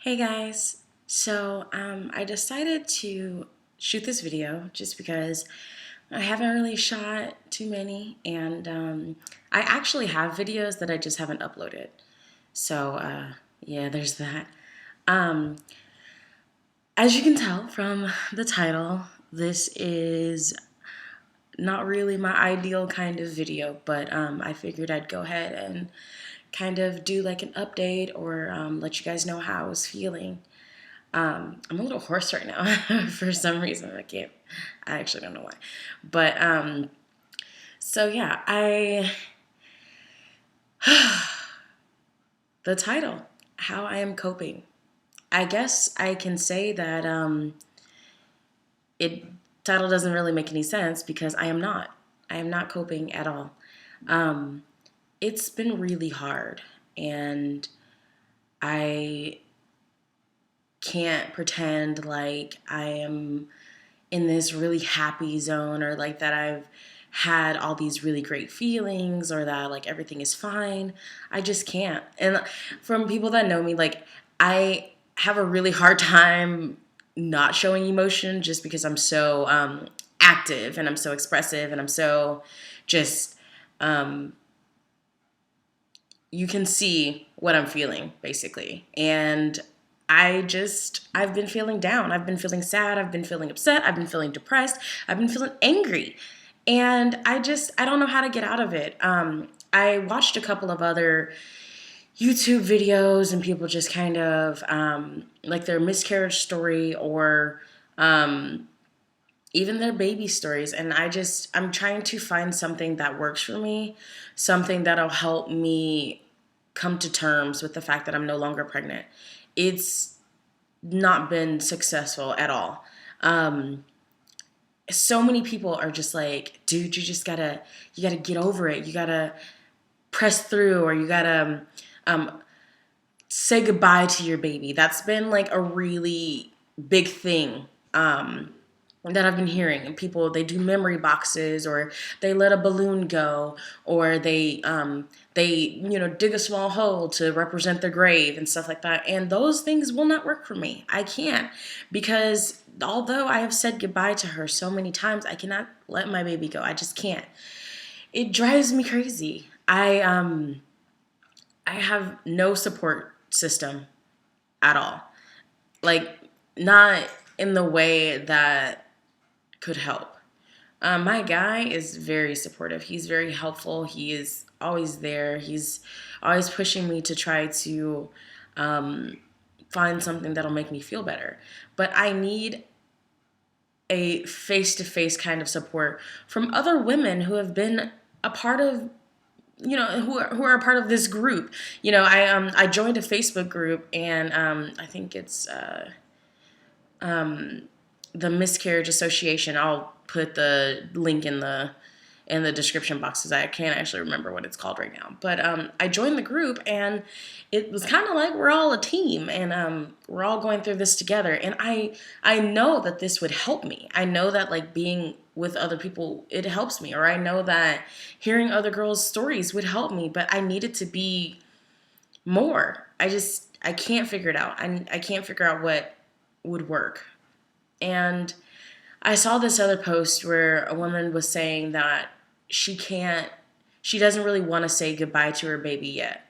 Hey guys, I decided to shoot this video just because I haven't really shot too many, and I actually have videos that I just haven't uploaded. Yeah, there's that. Um, as you can tell from the title, this is not really my ideal kind of video, but I figured I'd go ahead and kind of do like an update or let you guys know how I was feeling. I'm a little hoarse right now for some reason. I actually don't know why. But I, the title, How I Am Coping. I guess I can say that it title doesn't really make any sense because I am not. I am not coping at all. Um, it's been really hard, and I can't pretend like I am in this really happy zone or like that I've had all these really great feelings or that like everything is fine. I just can't. And from people that know me, like I have a really hard time not showing emotion just because I'm so active and I'm so expressive and I'm so just you can see what I'm feeling basically. And I've been feeling down. I've been feeling sad. I've been feeling upset. I've been feeling depressed. I've been feeling angry. And I don't know how to get out of it. I watched a couple of other YouTube videos and people just kind of like their miscarriage story or even their baby stories. And I'm trying to find something that works for me, something that'll help me come to terms with the fact that I'm no longer pregnant. It's not been successful at all. So many people are just like, dude, you gotta get over it. You gotta press through, or you gotta say goodbye to your baby. That's been like a really big thing that I've been hearing. And people, they do memory boxes, or they let a balloon go, or they dig a small hole to represent their grave and stuff like that. And those things will not work for me. I can't, because although I have said goodbye to her so many times, I cannot let my baby go. I just can't. It drives me crazy. I have no support system at all. Like, not in the way that could help. My guy is very supportive. He's very helpful. He is always there. He's always pushing me to try to find something that'll make me feel better. But I need a face-to-face kind of support from other women who have been a part of, who are a part of this group. I joined a Facebook group, and I think it's the Miscarriage Association. I'll put the link in the description boxes. I can't actually remember what it's called right now. But I joined the group, and it was kind of like we're all a team, and we're all going through this together. And I know that this would help me. I know that like being with other people, it helps me. Or I know that hearing other girls' stories would help me. But I need it to be more. I can't figure it out. I can't figure out what would work. And I saw this other post where a woman was saying that she doesn't really want to say goodbye to her baby yet.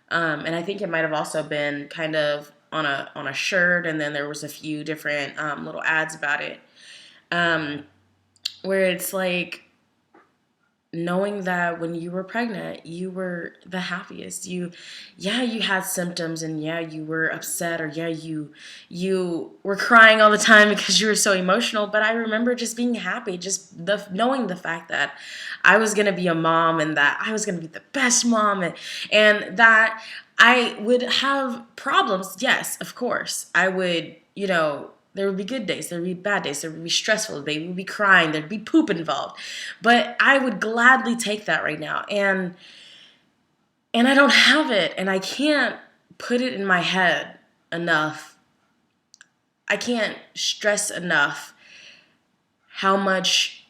And I think it might have also been kind of on a shirt, and then there was a few different little ads about it, where it's like knowing that when you were pregnant, you were the happiest. You had symptoms, and yeah, you were upset, or yeah, you were crying all the time because you were so emotional. But I remember just being happy, just knowing the fact that I was gonna be a mom, and that I was gonna be the best mom, and that I would have problems. Yes, of course, I would. There would be good days, there would be bad days, there would be stressful, the baby would be crying, there'd be poop involved. But I would gladly take that right now. And I don't have it, and I can't put it in my head enough. I can't stress enough how much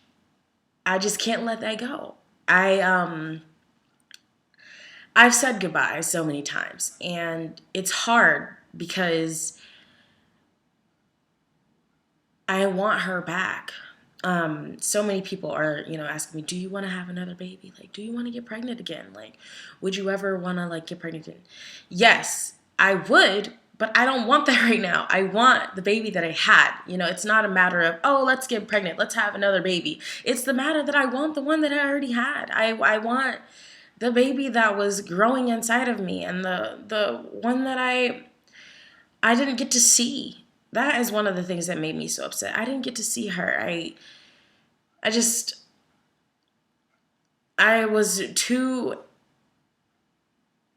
I just can't let that go. I've said goodbye so many times, and it's hard because I want her back. So many people are, asking me, do you want to have another baby? Like, do you want to get pregnant again? Like, would you ever want to like get pregnant again? Yes, I would, but I don't want that right now. I want the baby that I had. It's not a matter of, oh, let's get pregnant, let's have another baby. It's the matter that I want the one that I already had. I want the baby that was growing inside of me, and the one that I didn't get to see. That is one of the things that made me so upset. I didn't get to see her. I just, I was too,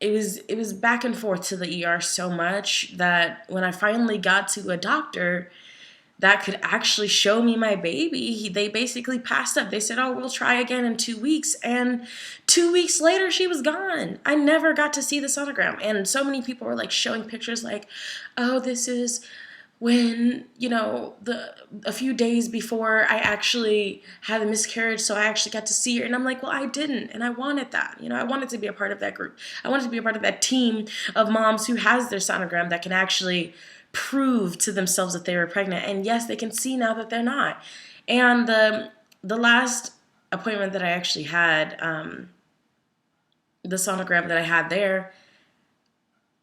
it was back and forth to the ER so much that when I finally got to a doctor that could actually show me my baby, they basically passed up. They said, oh, we'll try again in 2 weeks. And 2 weeks later, she was gone. I never got to see the sonogram. And so many people were like showing pictures like, oh, this is when, a few days before I actually had a miscarriage, so I actually got to see her. And I'm like, well, I didn't. And I wanted that. I wanted to be a part of that group. I wanted to be a part of that team of moms who has their sonogram that can actually prove to themselves that they were pregnant. And yes, they can see now that they're not. And the last appointment that I actually had, the sonogram that I had there,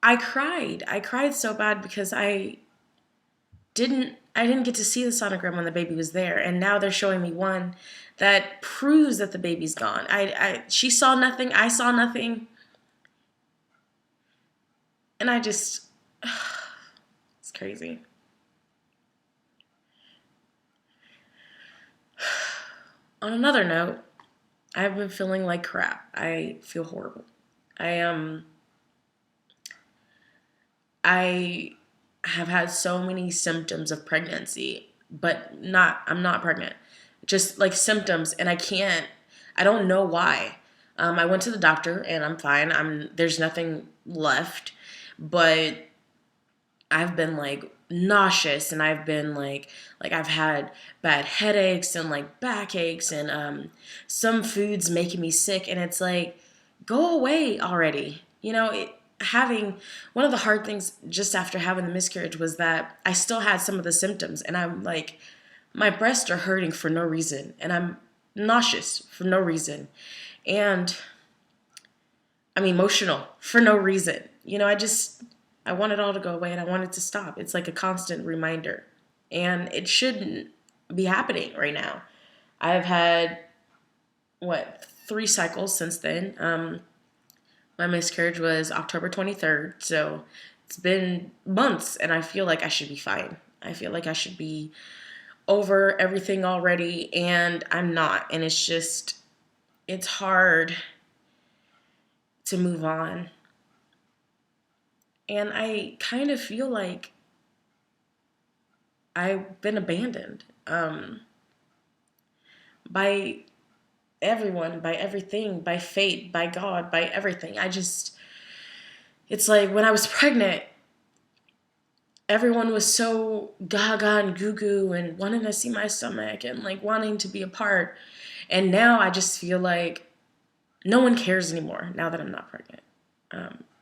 I cried. I cried so bad because I didn't get to see the sonogram when the baby was there, and now they're showing me one that proves that the baby's gone. She saw nothing, I saw nothing, and I just it's crazy. On another note, I've been feeling like crap. I feel horrible. I have had so many symptoms of pregnancy, but I'm not pregnant. Just like symptoms, and I don't know why. I went to the doctor and I'm fine. There's nothing left, but I've been like nauseous, and I've been like I've had bad headaches and like backaches, and some foods making me sick, and it's like, go away already. Having one of the hard things just after having the miscarriage was that I still had some of the symptoms, and I'm like, my breasts are hurting for no reason, and I'm nauseous for no reason, and I'm emotional for no reason. I want it all to go away, and I want it to stop. It's like a constant reminder, and it shouldn't be happening right now. I've had, 3 cycles since then. My miscarriage was October 23rd, so it's been months, and I feel like I should be fine. I feel like I should be over everything already, and I'm not. And it's hard to move on. And I kind of feel like I've been abandoned by everyone, by everything, by fate, by God, by everything. It's like when I was pregnant, everyone was so gaga and goo goo and wanting to see my stomach and like wanting to be a part. And now I just feel like no one cares anymore now that I'm not pregnant.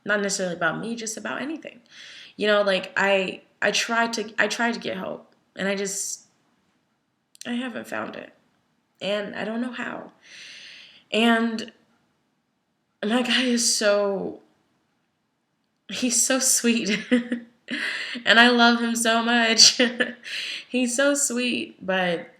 Not necessarily about me, just about anything. Like I tried to get help, and I haven't found it. And I don't know how. And my guy he's so sweet. And I love him so much. He's so sweet, but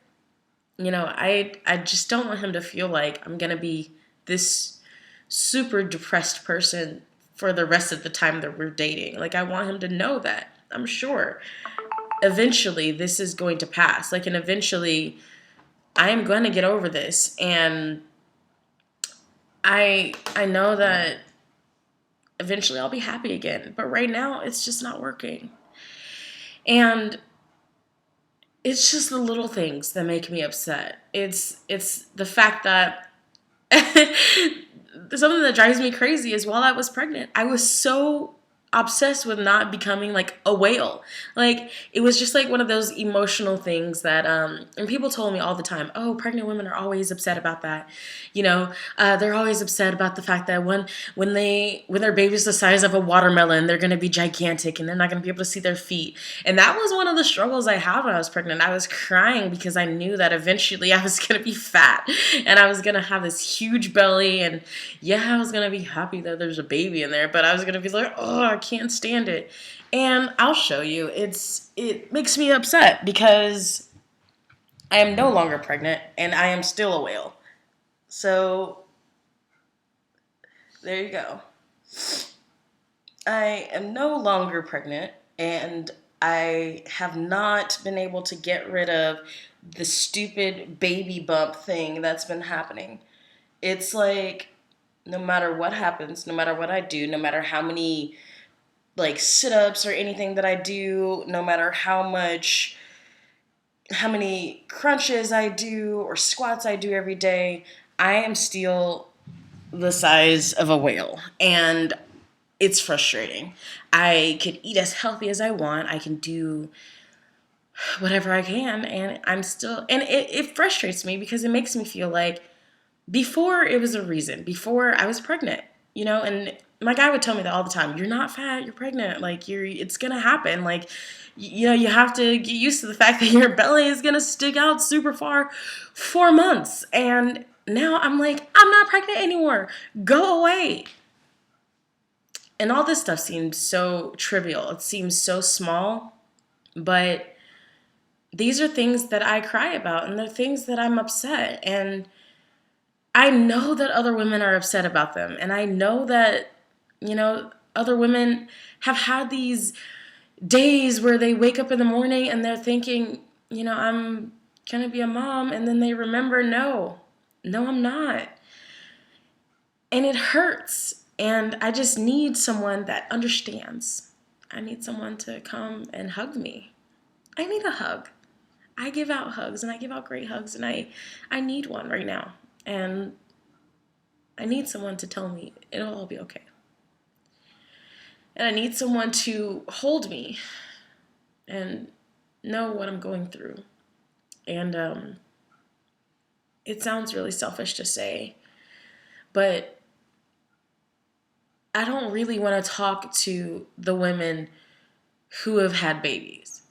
I just don't want him to feel like I'm going to be this super depressed person for the rest of the time that we're dating. Like, I want him to know that I'm sure eventually this is going to pass. And eventually I am going to get over this. And I know that eventually I'll be happy again. But right now it's just not working. And it's just the little things that make me upset. It's the fact that something that drives me crazy is while I was pregnant, I was so obsessed with not becoming like a whale. Like it was just like one of those emotional things that and people told me all the time, oh, pregnant women are always upset about that. They're always upset about the fact that when their baby's the size of a watermelon, they're going to be gigantic and they're not going to be able to see their feet. And that was one of the struggles I had when I was pregnant. I was crying because I knew that eventually I was going to be fat and I was going to have this huge belly, and yeah, I was going to be happy that there's a baby in there, but I was going to be like, oh, I can't stand it. And I'll show you. It makes me upset because I am no longer pregnant and I am still a whale. So there you go. I am no longer pregnant and I have not been able to get rid of the stupid baby bump thing that's been happening. It's like no matter what happens, no matter what I do, no matter how many like sit-ups or anything that I do, no matter how many crunches I do or squats I do every day, I am still the size of a whale. And it's frustrating. I could eat as healthy as I want. I can do whatever I can, and I'm still, and it frustrates me because it makes me feel like before it was a reason, before I was pregnant, and my guy would tell me that all the time. You're not fat, you're pregnant. Like it's going to happen. Like, you have to get used to the fact that your belly is going to stick out super far for months. And now I'm like, I'm not pregnant anymore. Go away. And all this stuff seems so trivial. It seems so small, but these are things that I cry about and they're things that I'm upset. And I know that other women are upset about them. And I know that, other women have had these days where they wake up in the morning and they're thinking, I'm going to be a mom. And then they remember, no, I'm not. And it hurts. And I just need someone that understands. I need someone to come and hug me. I need a hug. I give out hugs and I give out great hugs and I need one right now. And I need someone to tell me it'll all be okay. And I need someone to hold me and know what I'm going through. And it sounds really selfish to say, but I don't really want to talk to the women who have had babies.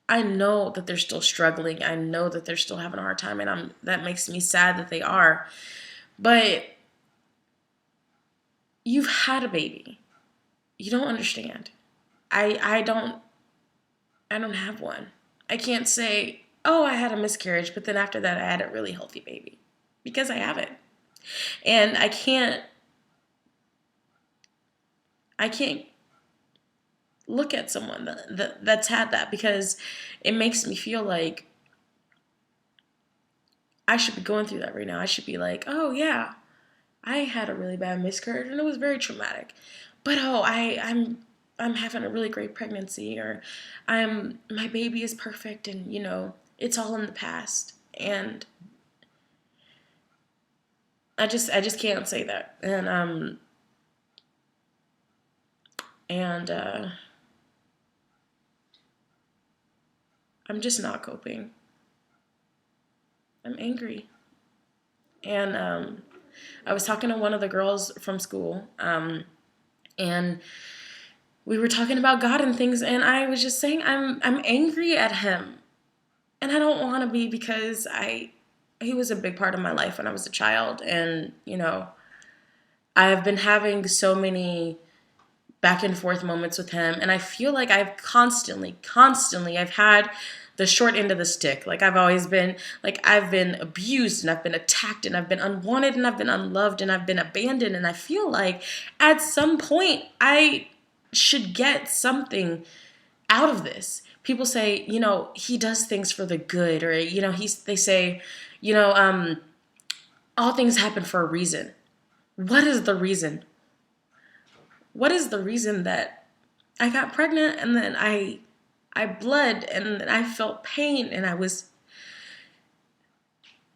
I know that they're still struggling. I know that they're still having a hard time, and that makes me sad that they are. But you've had a baby. You don't understand. I don't have one. I can't say, oh, I had a miscarriage, but then after that I had a really healthy baby, because I haven't. And I can't look at someone that's had that, because it makes me feel like I should be going through that right now. I should be like, oh yeah, I had a really bad miscarriage and it was very traumatic. But I'm having a really great pregnancy, or my baby is perfect, and it's all in the past. And I just can't say that. And I'm just not coping. I'm angry. And I was talking to one of the girls from school, and we were talking about God and things, and I was just saying I'm angry at him, and I don't want to be, because he was a big part of my life when I was a child, and I've been having so many back and forth moments with him, and I feel like I've constantly I've had the short end of the stick. Like I've been abused and I've been attacked and I've been unwanted and I've been unloved and I've been abandoned, and I feel like at some point I should get something out of this. People say, he does things for the good, or they say, all things happen for a reason. What is the reason? What is the reason that I got pregnant and then I bled and then I felt pain and I was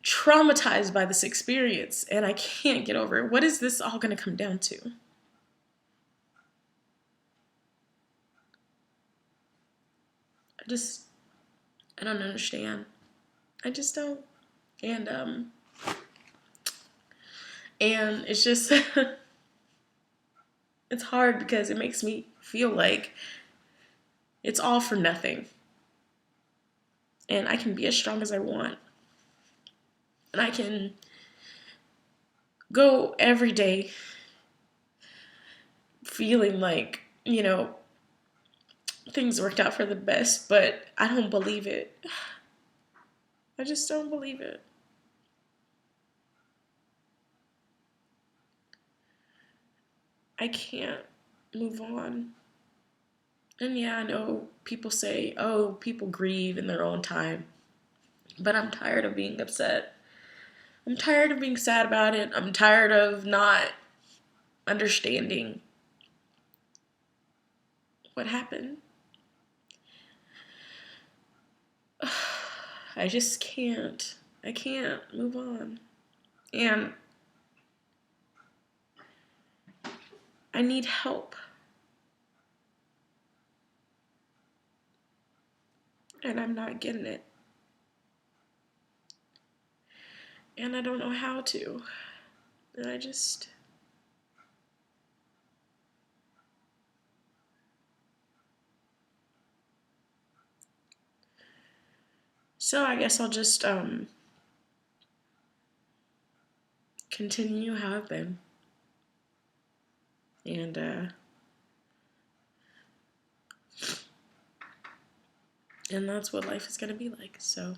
traumatized by this experience and I can't get over it? What is this all going to come down to? I don't understand. I just don't. And it's just it's hard because it makes me feel like it's all for nothing. And I can be as strong as I want. And I can go every day feeling like, things worked out for the best, but I don't believe it. I just don't believe it. I can't move on. And yeah, I know people say, oh, people grieve in their own time. But I'm tired of being upset. I'm tired of being sad about it. I'm tired of not understanding what happened. I just can't. I can't move on. And I need help. And I'm not getting it. And I don't know how to. And I just. So I guess I'll just continue how I've been. And that's what life is going to be like. So